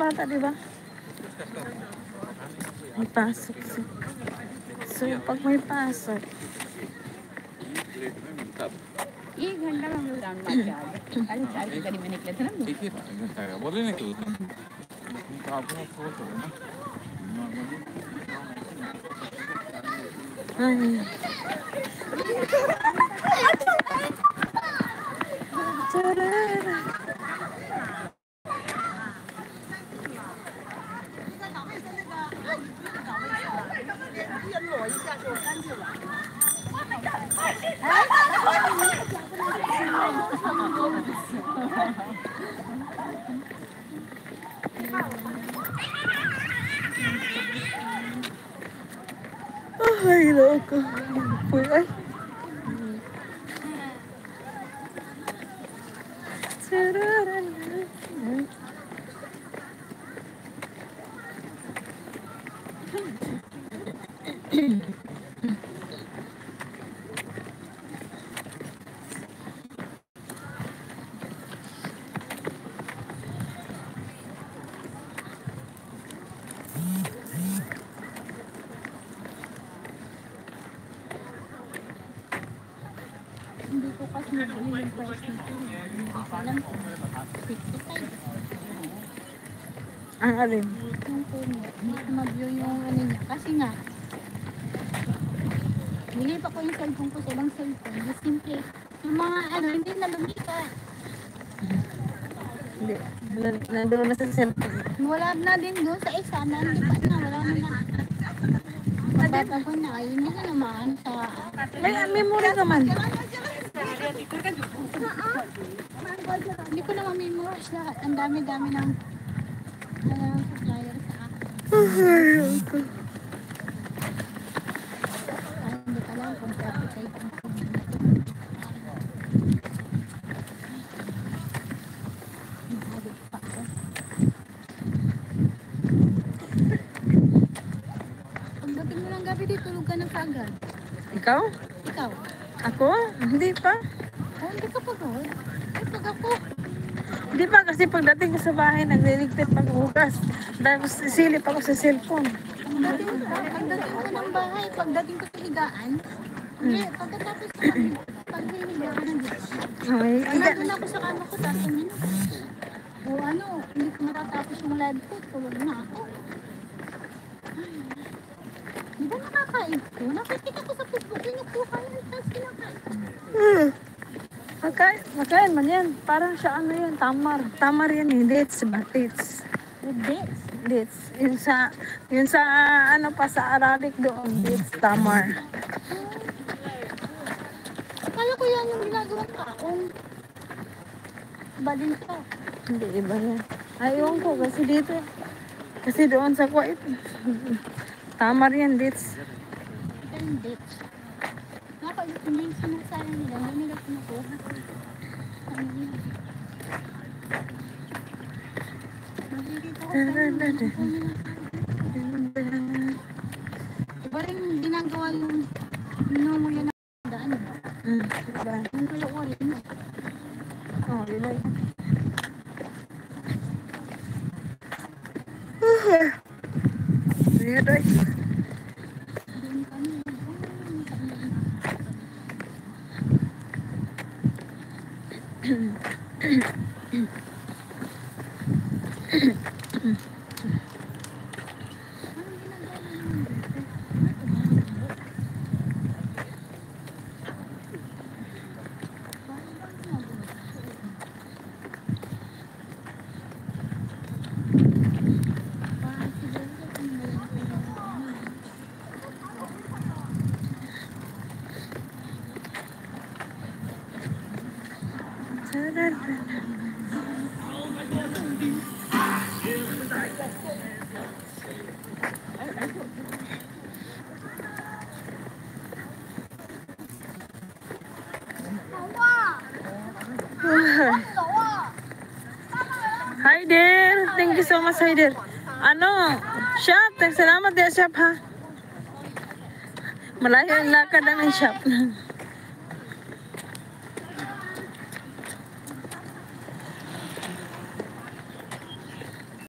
bata, di ba? May pasok. So, pag may pasok. एक घंटा में हम लोग राउंड मार के आ गए। 4:30 के करीब में निकले थे ना। देखिए बोले नहीं तो आपको फोन करो ना। Ay, loco. Uy, ay. Hindi ko kasi nabili yung price nito. Hindi ko alam kung 55. Ang alin? Yung puno. Hindi ko ma-view yung ano niya. Kasi nga, binili pa ko yung cellphone ko sa ibang cellphone. Just simple. Yung mga ano, hindi na lumipat. Hindi. Nandun na sa cellphone. Wala na din doon sa isa. Nandipat na. Wala na. Bata ko na. Ayun na naman sa... May memory naman. Hindi ko na ma-memorize lahat. Ang dami-dami ng supplier sa akin. Ay, loco. Parang hindi ka lang kung appetite ang food. Nahagod pa ako. Pagdating mo ng gabi dito, tulog ka ng kagad. Ikaw? Ikaw? Ako? Hindi pa. Oh, hindi ka pagod. Ay, pag ako. Hindi pa kasi pagdating ko sa bahay, nagliligpit pagbukas. Tapos silip ako sa cellphone. Pagdating ko ng bahay, pagdating ko sa higaan, hindi, pagkatapos ko pag-hinig ako ng dito. Ay, Nandun ako sa kama ko, 30 minutes. O ano, hindi ko matatapos yung live ko, tulog na ako. Ay, di ba nakakain ko? Nakikita ko sa Facebook, kinukuha yun, tapos kinakain ko. Makain man yan. Parang siya ano yan, tamar. Tamar yan eh, dates ba? Dates. With this? Dates. Yun sa ano pa sa Arabic doon, dates, tamar. Akala ko yan yung ginagawang kaong. Iba din ito. Hindi, iba yan. Ayaw ko kasi dito. Kasi doon sa Kuwait. Tamar yan, dates. Ito yung dates. Nakakalimutan na yung sinasara nila, hindi nila kinukuha. Ano yun? Nakikita ko sa iba rin ginagawa yung minunguya na daan. Diba? Yung tulo ko rin. Oh, yun lang. Yun ay. Doon kami. Hi there. Thank you so much, hi there. Ano? Shop. Salamat din, shop, ha? Malayo yung lakad ng shop.